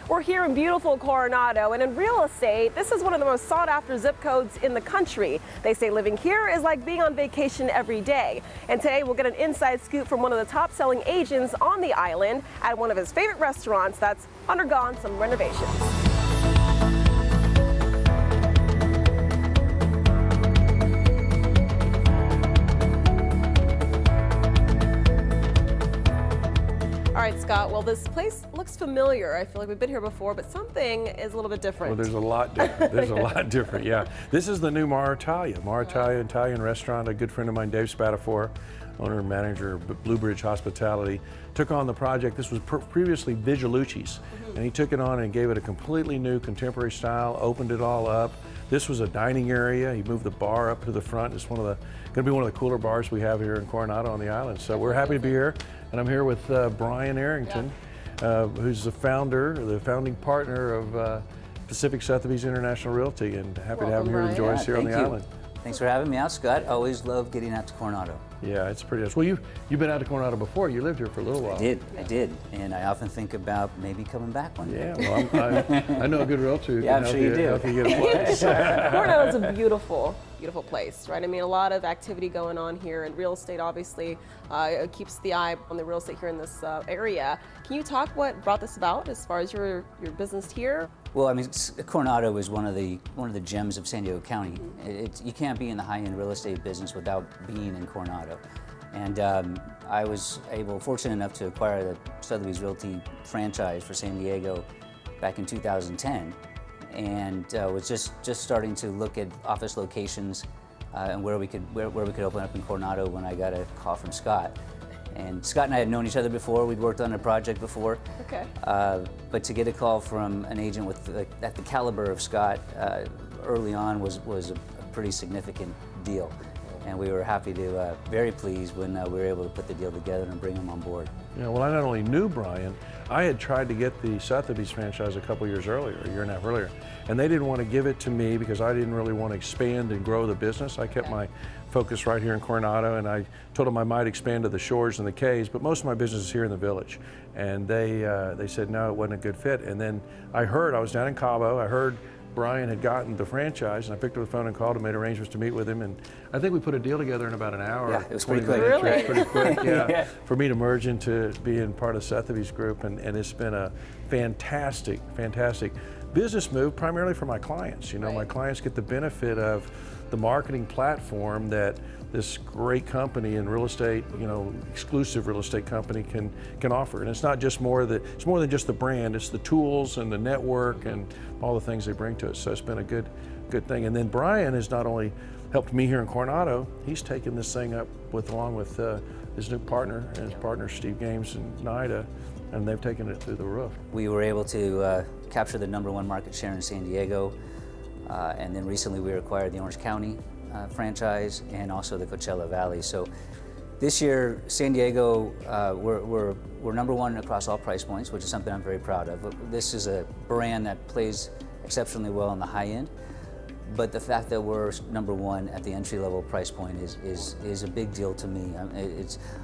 We're here in beautiful Coronado, and in real estate, this is one of the most sought after zip codes in the country. They say living here is like being on vacation every day. And today we'll get an inside scoop from one of the top selling agents on the island at one of his favorite restaurants that's undergone some renovations. All right, Scott, well, this place looks familiar. I feel like we've been here before, but something is a little bit different. Well, there's a lot different. There's a lot different, yeah. This is the new Mar Italia. Mar Italia Italian restaurant. A good friend of mine, Dave Spatafor, owner and manager of Blue Bridge Hospitality, took on the project. This was previously Vigilucci's, and he took it on and gave it a completely new contemporary style, opened it all up. This was a dining area. He moved the bar up to the front. It's going to be one of the cooler bars we have here in Coronado on the island. So we're happy to be here. And I'm here with Brian Arrington, who's the founding partner of Pacific Sotheby's International Realty, and happy to have him here to join us here on the island. Thanks for having me out, Scott. Always love getting out to Coronado. Yeah, it's pretty nice. Well, you've been out to Coronado before. You lived here for a little while. I did, and I often think about maybe coming back one day. Yeah, well, I know a good realtor who can help you get a place. Coronado's a beautiful place, right? I mean, a lot of activity going on here, and real estate obviously keeps the eye on the real estate here in this area. Can you talk what brought this about as far as your business here? Well, I mean, Coronado is one of the gems of San Diego County. You can't be in the high-end real estate business without being in Coronado. And I was fortunate enough to acquire the Sotheby's Realty franchise for San Diego back in 2010, and was just starting to look at office locations and where we could open up in Coronado when I got a call from Scott. And Scott and I had known each other before. We'd worked on a project before. Okay. But to get a call from an agent at the caliber of Scott early on was a pretty significant deal. And we were very pleased when we were able to put the deal together and bring him on board. Yeah, well, I not only knew Brian, I had tried to get the Sotheby's franchise a year and a half earlier, and they didn't want to give it to me because I didn't really want to expand and grow the business. I kept my focus right here in Coronado, and I told them I might expand to the shores and the Cays, but most of my business is here in the village. And they said no, it wasn't a good fit. And then I was down in Cabo, I heard Brian had gotten the franchise, and I picked up the phone and called and made arrangements to meet with him, and I think we put a deal together in about an hour. Yeah, it was pretty quick. Really? It was pretty quick, yeah. Yeah. For me to merge into being part of Sotheby's group, and it's been a fantastic business move, primarily for my clients. You know, my clients get the benefit of the marketing platform that this great company in real estate, exclusive real estate company can offer. And it's not just it's more than just the brand, it's the tools and the network and all the things they bring to us. So it's been a good thing. And then Brian has not only helped me here in Coronado, he's taken this thing up along with his new partner and his partner Steve Games and Nida, and they've taken it through the roof. We were able to capture the #1 market share in San Diego, and then recently we acquired the Orange County franchise and also the Coachella Valley. So this year, San Diego, we're #1 across all price points, which is something I'm very proud of. This is a brand that plays exceptionally well in the high end, but the fact that we're #1 at the entry-level price point is a big deal to me.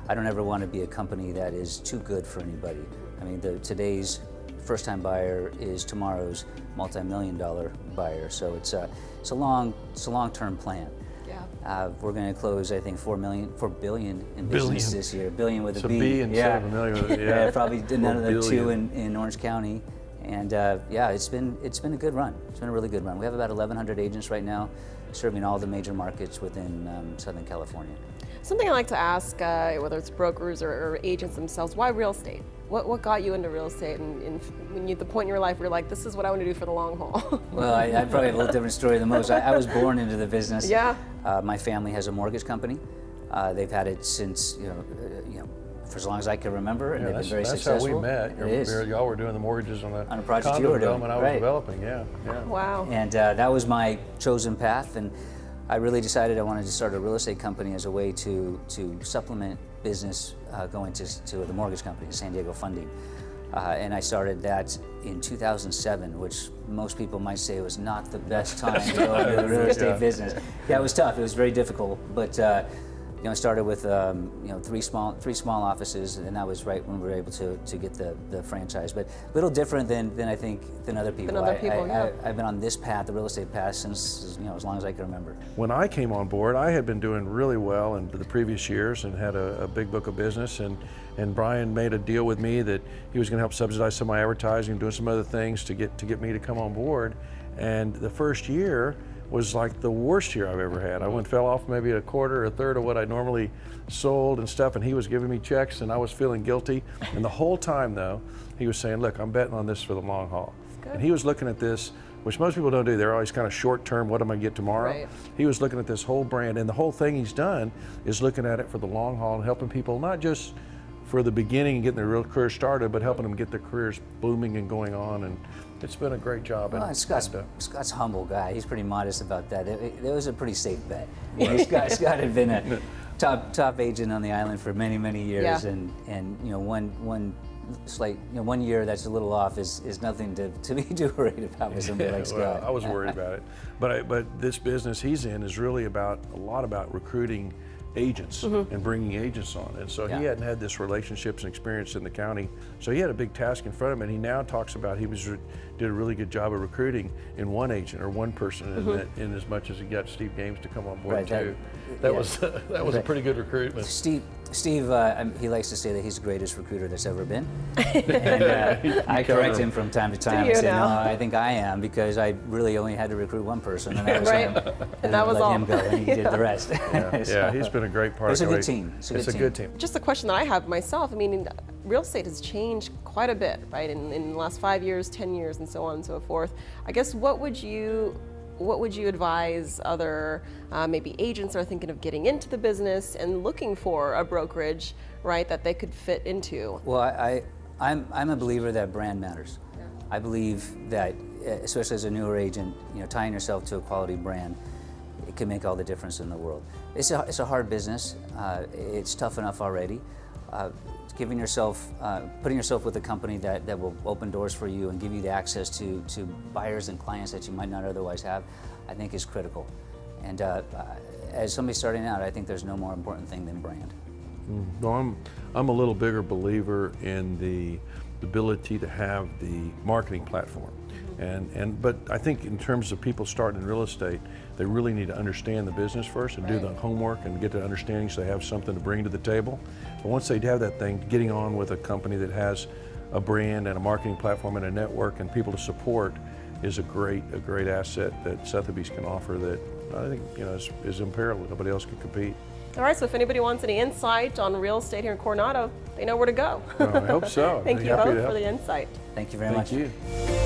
I don't ever want to be a company that is too good for anybody. I mean, today's first-time buyer is tomorrow's multi-million-dollar buyer. So it's a long-term plan. Yeah. We're going to close, I think, $4 billion in business this year. Billion with a B. B instead of a million with it. Yeah. Probably another 2 in Orange County. And it's been a good run. It's been a really good run. We have about 1,100 agents right now, serving all the major markets within Southern California. Something I like to ask, whether it's brokers or agents themselves, why real estate? What got you into real estate, and when you at the point in your life where you're like, this is what I want to do for the long haul? Well, I probably have a little different story than most. I was born into the business. Yeah. My family has a mortgage company. They've had it since for as long as I can remember, and they've been very successful. That's how we met. Y'all were doing the mortgages on a project you were doing. I was developing. Yeah. Wow. And that was my chosen path, and I really decided I wanted to start a real estate company as a way to supplement business going to the mortgage company, San Diego Funding. And I started that in 2007, which most people might say was not the best time to go into the real estate business. Yeah, it was tough. It was very difficult, but it started with three small offices, and that was right when we were able to get the franchise. But a little different than I think than other people. I've been on this path, the real estate path, since as long as I can remember. When I came on board, I had been doing really well in the previous years and had a big book of business, and Brian made a deal with me that he was going to help subsidize some of my advertising, doing some other things to get me to come on board. And the first year was like the worst year I've ever had. I fell off maybe a quarter or a third of what I normally sold and stuff, and he was giving me checks and I was feeling guilty. And the whole time though, he was saying, look, I'm betting on this for the long haul. And he was looking at this, which most people don't do. They're always kind of short term, what am I get tomorrow? Right. He was looking at this whole brand, and the whole thing he's done is looking at it for the long haul and helping people not just for the beginning and getting their real career started, but helping them get their careers booming and going on. And it's been a great job. Well, Scott's a humble guy. He's pretty modest about that. It was a pretty safe bet. Scott had been a top agent on the island for many years, and one year that's a little off is nothing to be too worried about with somebody like Scott. I was worried about it, but this business he's in is really a lot about recruiting agents and bringing agents on, and so he hadn't had this relationships and experience in the county, so he had a big task in front of him, and he now talks about did a really good job of recruiting in one agent or one person, in as much as he got Steve Games to come on board too. That was a pretty good recruitment. Steve, he likes to say that he's the greatest recruiter that's ever been, and I correct him from time to time and say, no, I think I am, because I really only had to recruit one person, and that was him, and that was all. Him go, and he did the rest. Yeah, he's been a great part. It's a good team. It's a good team. Just a question that I have myself. I mean, real estate has changed quite a bit, right? In the last 5 years, 10 years, and so on and so forth. I guess what would you advise other maybe agents that are thinking of getting into the business and looking for a brokerage, right, that they could fit into? Well, I'm a believer that brand matters. Yeah. I believe that, especially as a newer agent, tying yourself to a quality brand, it can make all the difference in the world. It's a hard business. It's tough enough already. Putting yourself with a company that will open doors for you and give you the access to buyers and clients that you might not otherwise have, I think is critical. And as somebody starting out, I think there's no more important thing than brand. Well, I'm a little bigger believer in the ability to have the marketing platform. But I think in terms of people starting in real estate, they really need to understand the business first and do the homework and get the understanding so they have something to bring to the table. But once they have that thing, getting on with a company that has a brand and a marketing platform and a network and people to support is a great asset that Sotheby's can offer that I think is unparalleled. Nobody else can compete. All right, so if anybody wants any insight on real estate here in Coronado, they know where to go. Well, I hope so. Thank you both for the insight. Thank you very much. Thank you.